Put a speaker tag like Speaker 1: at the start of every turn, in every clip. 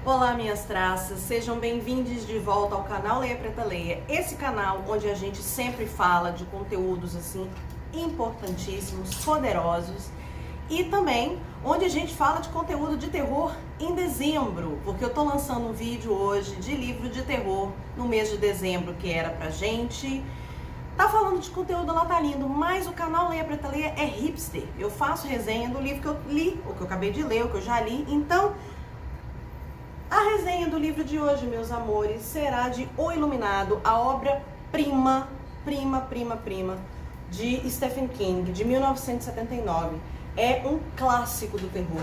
Speaker 1: Olá, minhas traças, sejam bem-vindos de volta ao canal Leia Preta Leia, esse canal onde a gente sempre fala de conteúdos assim importantíssimos, poderosos e também onde a gente fala de conteúdo de terror em dezembro, porque eu tô lançando um vídeo hoje de livro de terror no mês de dezembro, que era pra gente tá falando de conteúdo natalino, mas o canal Leia Preta Leia é hipster. Eu faço resenha do livro que eu li, o que eu acabei de ler, o que eu já li. Então, a resenha do livro de hoje, meus amores, será de O Iluminado, a obra-prima, prima, de Stephen King, de 1979. É um clássico do terror,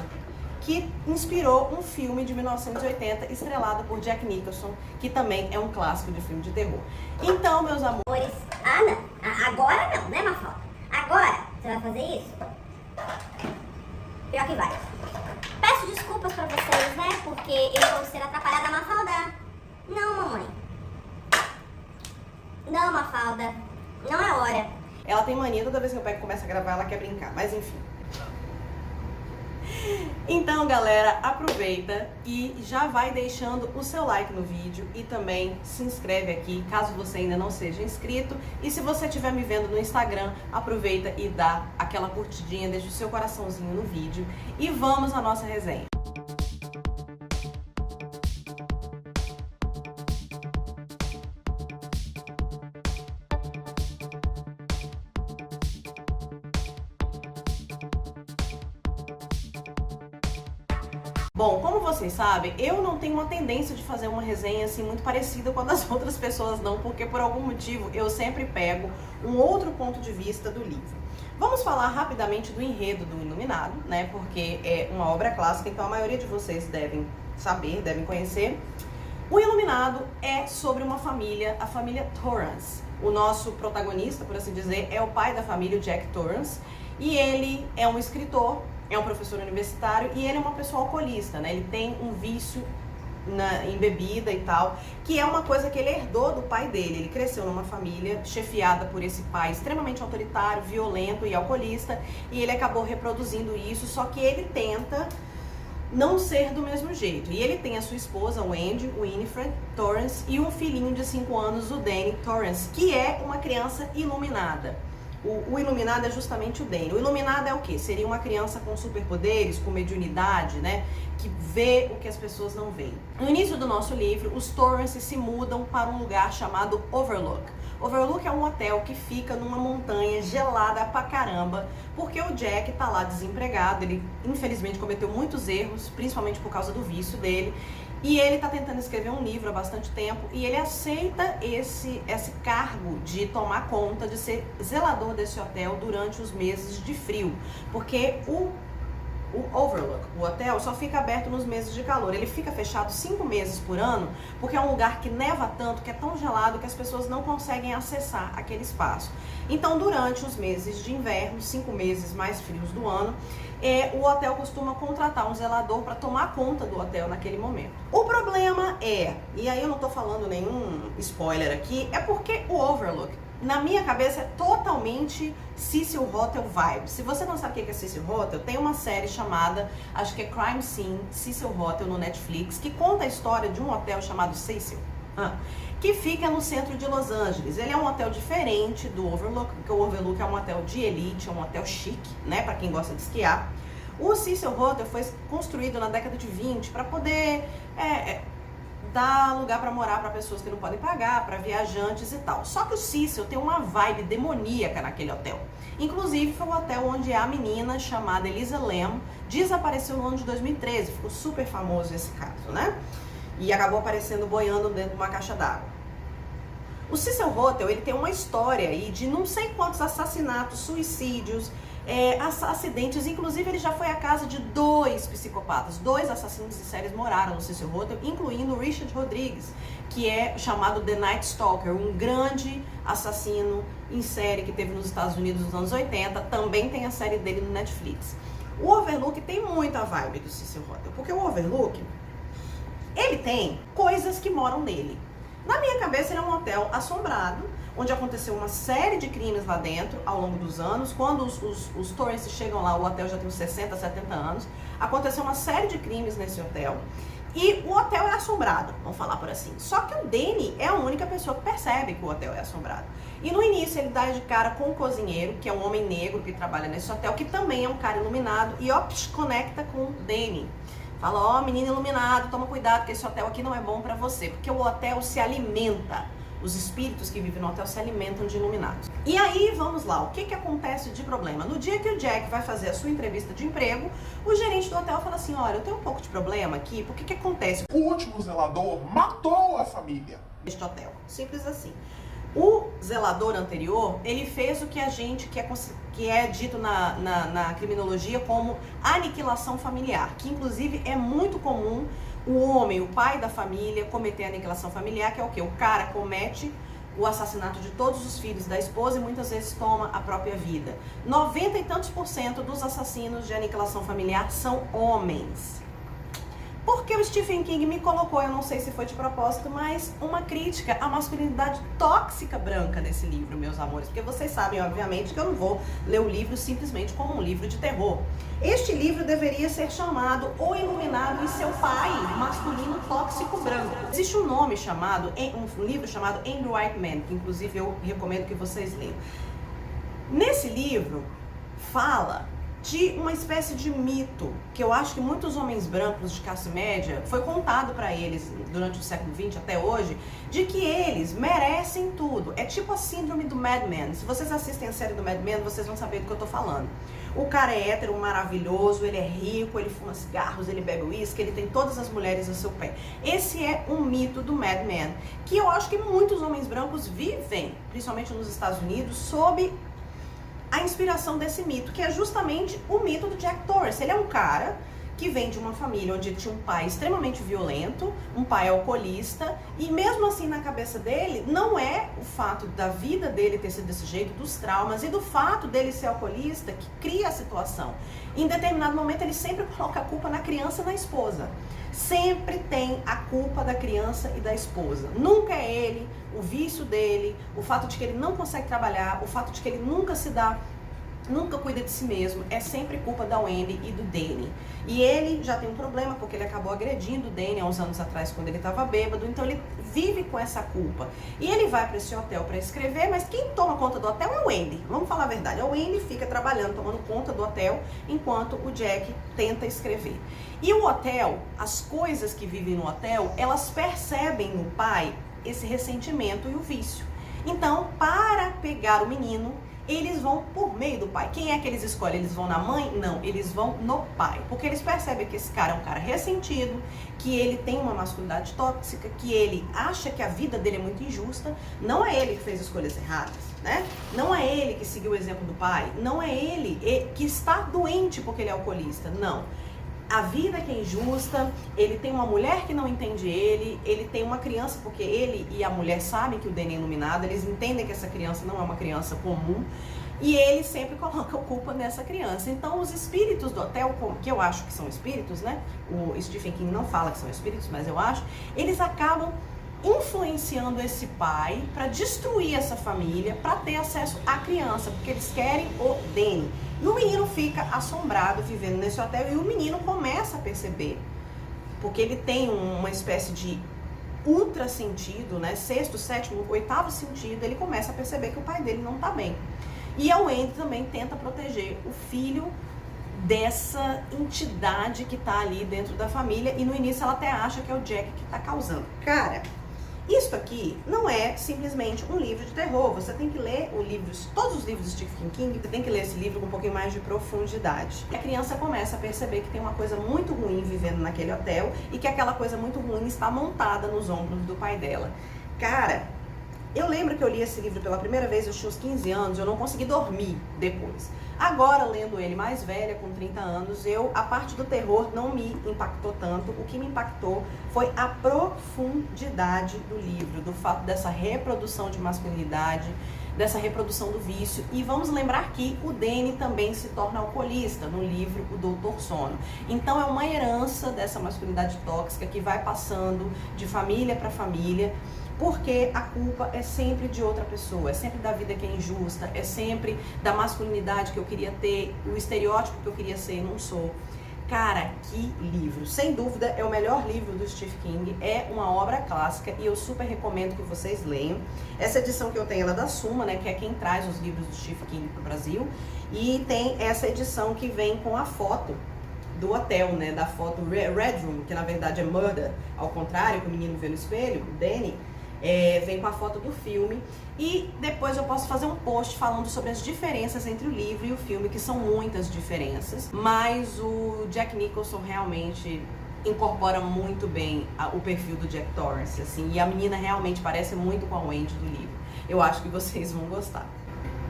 Speaker 1: que inspirou um filme de 1980, estrelado por Jack Nicholson, que também é um clássico de filme de terror. Então, meus amores...
Speaker 2: não. Agora não, né, Mafalda? Agora você vai fazer isso? Pior que vai. Peço desculpas pra vocês, né, porque eu vou ser atrapalhada, Mafalda. Não, mamãe. Não, Mafalda. Não é hora.
Speaker 1: Ela tem mania, toda vez que eu pego e começo a gravar, ela quer brincar, mas enfim. Então, galera, aproveita e já vai deixando o seu like no vídeo e também se inscreve aqui, caso você ainda não seja inscrito. E se você estiver me vendo no Instagram, aproveita e dá aquela curtidinha, deixa o seu coraçãozinho no vídeo e vamos à nossa resenha. Bom, como vocês sabem, eu não tenho uma tendência de fazer uma resenha assim muito parecida com a das outras pessoas não, porque por algum motivo eu sempre pego um outro ponto de vista do livro. Vamos falar rapidamente do enredo do Iluminado, né, porque é uma obra clássica, então a maioria de vocês devem saber, devem conhecer. O Iluminado é sobre uma família, a família Torrance. O nosso protagonista, por assim dizer, é o pai da família, o Jack Torrance, e ele é um escritor, é um professor universitário e ele é uma pessoa alcoolista, né? Ele tem um vício em bebida e tal, que é uma coisa que ele herdou do pai dele. Ele cresceu numa família chefiada por esse pai extremamente autoritário, violento e alcoolista, e ele acabou reproduzindo isso, só que ele tenta não ser do mesmo jeito. E ele tem a sua esposa, o Andy, o Winifred Torrance, e um filhinho de 5 anos, o Danny Torrance, que é uma criança iluminada. O iluminado é justamente o Danny. O iluminado é o quê? Seria uma criança com superpoderes, com mediunidade, né? Que vê o que as pessoas não veem. No início do nosso livro, os Torrance se mudam para um lugar chamado Overlook. Overlook é um hotel que fica numa montanha gelada pra caramba, porque o Jack tá lá desempregado, ele infelizmente cometeu muitos erros, principalmente por causa do vício dele, e ele tá tentando escrever um livro há bastante tempo, e ele aceita esse cargo de tomar conta, de ser zelador desse hotel durante os meses de frio, porque o Overlook, o hotel, só fica aberto nos meses de calor. Ele fica fechado 5 meses por ano, porque é um lugar que neva tanto, que é tão gelado, que as pessoas não conseguem acessar aquele espaço. Então, durante os meses de inverno, 5 meses mais frios do ano, o hotel costuma contratar um zelador para tomar conta do hotel naquele momento. O problema é, e aí eu não tô falando nenhum spoiler aqui, é porque o Overlook, na minha cabeça, é totalmente Cecil Hotel vibe. Se você não sabe o que é Cecil Hotel, tem uma série chamada, acho que é Crime Scene, Cecil Hotel, no Netflix, que conta a história de um hotel chamado Cecil, que fica no centro de Los Angeles. Ele é um hotel diferente do Overlook, porque o Overlook é um hotel de elite, é um hotel chique, né, para quem gosta de esquiar. O Cecil Hotel foi construído na década de 20 para poder dar lugar para morar para pessoas que não podem pagar, para viajantes e tal. Só que o Cecil tem uma vibe demoníaca naquele hotel. Inclusive, foi o hotel onde a menina chamada Elisa Lam desapareceu no ano de 2013. Ficou super famoso esse caso, né? E acabou aparecendo boiando dentro de uma caixa d'água. O Cecil Hotel, ele tem uma história aí de não sei quantos assassinatos, suicídios, acidentes. Inclusive, ele já foi à casa de 2 psicopatas. 2 assassinos em séries moraram no Cecil Hotel, incluindo o Richard Rodrigues, que é chamado The Night Stalker, um grande assassino em série que teve nos Estados Unidos nos anos 80. Também tem a série dele no Netflix. O Overlook tem muita vibe do Cecil Hotel, porque o Overlook, ele tem coisas que moram nele. Na minha cabeça, ele é um hotel assombrado, onde aconteceu uma série de crimes lá dentro ao longo dos anos. Quando os Torrance chegam lá, o hotel já tem uns 60, 70 anos. Aconteceu uma série de crimes nesse hotel. E o hotel é assombrado, vamos falar por assim. Só que o Danny é a única pessoa que percebe que o hotel é assombrado. E no início ele dá de cara com o cozinheiro, que é um homem negro que trabalha nesse hotel, que também é um cara iluminado, e conecta com o Danny. Fala, ó, menino iluminado, toma cuidado que esse hotel aqui não é bom pra você, porque o hotel se alimenta. Os espíritos que vivem no hotel se alimentam de iluminados. E aí, vamos lá, o que acontece de problema? No dia que o Jack vai fazer a sua entrevista de emprego, o gerente do hotel fala assim, olha, eu tenho um pouco de problema aqui, porque que acontece?
Speaker 3: O último zelador matou a família.
Speaker 1: Este hotel, simples assim. O zelador anterior, ele fez o que a gente, que é dito na criminologia como aniquilação familiar, que inclusive é muito comum o homem, o pai da família, cometer a aniquilação familiar, que é o quê? O cara comete o assassinato de todos os filhos da esposa e muitas vezes toma a própria vida. 90 e tantos % dos assassinos de aniquilação familiar são homens. Porque o Stephen King me colocou, eu não sei se foi de propósito, mas uma crítica à masculinidade tóxica branca nesse livro, meus amores. Porque vocês sabem, obviamente, que eu não vou ler o livro simplesmente como um livro de terror. Este livro deveria ser chamado O Iluminado e Seu Pai, masculino tóxico branco. Existe um nome chamado, um livro chamado Angry White Man, que inclusive eu recomendo que vocês leiam. Nesse livro, fala de uma espécie de mito que eu acho que muitos homens brancos de classe média foi contado para eles durante o século XX até hoje, de que eles merecem tudo. É tipo a síndrome do Mad Men. Se vocês assistem a série do Mad Men, vocês vão saber do que eu tô falando. O cara é hétero, maravilhoso, ele é rico, ele fuma cigarros, ele bebe uísque, ele tem todas as mulheres a seu pé. Esse é um mito do Mad Men, que eu acho que muitos homens brancos vivem, principalmente nos Estados Unidos, sob a inspiração desse mito, que é justamente o mito do Jack Torrance. Ele é um cara que vem de uma família onde ele tinha um pai extremamente violento, um pai alcoolista, e mesmo assim na cabeça dele, não é o fato da vida dele ter sido desse jeito, dos traumas e do fato dele ser alcoolista que cria a situação. Em determinado momento ele sempre coloca a culpa na criança e na esposa. Sempre tem a culpa da criança e da esposa. Nunca é ele, o vício dele, o fato de que ele não consegue trabalhar, o fato de que ele nunca cuida de si mesmo, é sempre culpa da Wendy e do Danny. E ele já tem um problema porque ele acabou agredindo o Danny há uns anos atrás quando ele estava bêbado, então ele vive com essa culpa. E ele vai para esse hotel para escrever, mas quem toma conta do hotel é o Wendy. Vamos falar a verdade, a Wendy fica trabalhando, tomando conta do hotel, enquanto o Jack tenta escrever. E o hotel, as coisas que vivem no hotel, elas percebem no pai esse ressentimento e o vício. Então, para pegar o menino, eles vão por meio do pai. Quem é que eles escolhem? Eles vão na mãe? Não, eles vão no pai. Porque eles percebem que esse cara é um cara ressentido, que ele tem uma masculinidade tóxica, que ele acha que a vida dele é muito injusta. Não é ele que fez escolhas erradas, né? Não é ele que seguiu o exemplo do pai. Não é ele que está doente porque ele é alcoolista. Não. A vida que é injusta, ele tem uma mulher que não entende ele tem uma criança, porque ele e a mulher sabem que o Danny é iluminado, eles entendem que essa criança não é uma criança comum, e ele sempre coloca a culpa nessa criança. Então os espíritos do hotel, que eu acho que são espíritos, né? O Stephen King não fala que são espíritos, mas eu acho, eles acabam influenciando esse pai para destruir essa família, para ter acesso à criança, porque eles querem o Danny. E o menino fica assombrado vivendo nesse hotel e o menino começa a perceber, porque ele tem uma espécie de ultra sentido, né? Sexto, sétimo, oitavo sentido, ele começa a perceber que o pai dele não tá bem. E a Wendy também tenta proteger o filho dessa entidade que tá ali dentro da família, e no início ela até acha que é o Jack que tá causando. Cara, isso aqui não é simplesmente um livro de terror. Você tem que ler todos os livros do Stephen King, você tem que ler esse livro com um pouquinho mais de profundidade. A criança começa a perceber que tem uma coisa muito ruim vivendo naquele hotel e que aquela coisa muito ruim está montada nos ombros do pai dela. Cara, eu lembro que eu li esse livro pela primeira vez, eu tinha uns 15 anos, eu não consegui dormir depois. Agora, lendo ele mais velha, com 30 anos, a parte do terror não me impactou tanto. O que me impactou foi a profundidade do livro, do fato dessa reprodução de masculinidade, dessa reprodução do vício. E vamos lembrar que o Danny também se torna alcoolista no livro O Doutor Sono. Então é uma herança dessa masculinidade tóxica que vai passando de família para família, porque a culpa é sempre de outra pessoa, é sempre da vida que é injusta, é sempre da masculinidade que eu queria ter, o estereótipo que eu queria ser e não sou. Cara, que livro! Sem dúvida é o melhor livro do Stephen King, é uma obra clássica e eu super recomendo que vocês leiam. Essa edição que eu tenho ela é da Suma, né, que é quem traz os livros do Stephen King pro Brasil, e tem essa edição que vem com a foto do hotel, né, da foto Red Room, que na verdade é Murder, ao contrário, que o menino vê no espelho, o Danny. Vem com a foto do filme, e depois eu posso fazer um post falando sobre as diferenças entre o livro e o filme, que são muitas diferenças, mas o Jack Nicholson realmente incorpora muito bem o perfil do Jack Torrance, assim, e a menina realmente parece muito com a Wendy do livro. Eu acho que vocês vão gostar.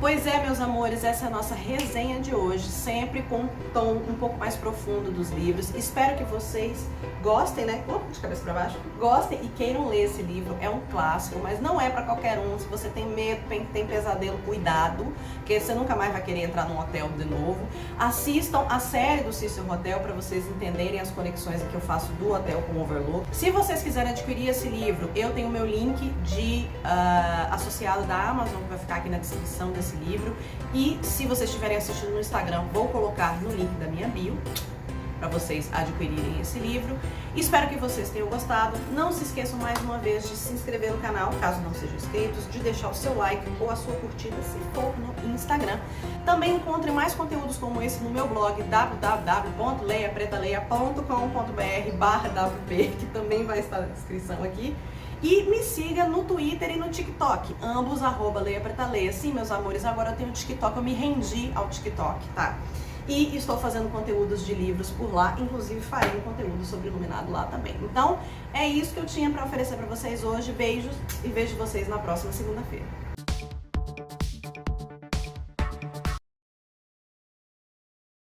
Speaker 1: Pois é, meus amores, essa é a nossa resenha de hoje, sempre com um tom um pouco mais profundo dos livros. Espero que vocês gostem, né? De cabeça pra baixo. Gostem e queiram ler esse livro. É um clássico, mas não é pra qualquer um. Se você tem medo, tem pesadelo, cuidado, porque você nunca mais vai querer entrar num hotel de novo. Assistam a série do Cecil Hotel pra vocês entenderem as conexões que eu faço do hotel com o Overlook. Se vocês quiserem adquirir esse livro, eu tenho meu link de associado da Amazon, que vai ficar aqui na descrição desse livro, e se vocês estiverem assistindo no Instagram, vou colocar no link da minha bio para vocês adquirirem esse livro. Espero que vocês tenham gostado. Não se esqueçam mais uma vez de se inscrever no canal, caso não sejam inscritos, de deixar o seu like ou a sua curtida se for no Instagram. Também encontre mais conteúdos como esse no meu blog www.leiapretaleia.com.br/wp, que também vai estar na descrição aqui. E me siga no Twitter e no TikTok, ambos @leiapretaleia. Sim, meus amores, agora eu tenho TikTok, eu me rendi ao TikTok, tá? E estou fazendo conteúdos de livros por lá, inclusive farei um conteúdo sobre Iluminado lá também. Então, é isso que eu tinha para oferecer para vocês hoje. Beijos e vejo vocês na próxima segunda-feira.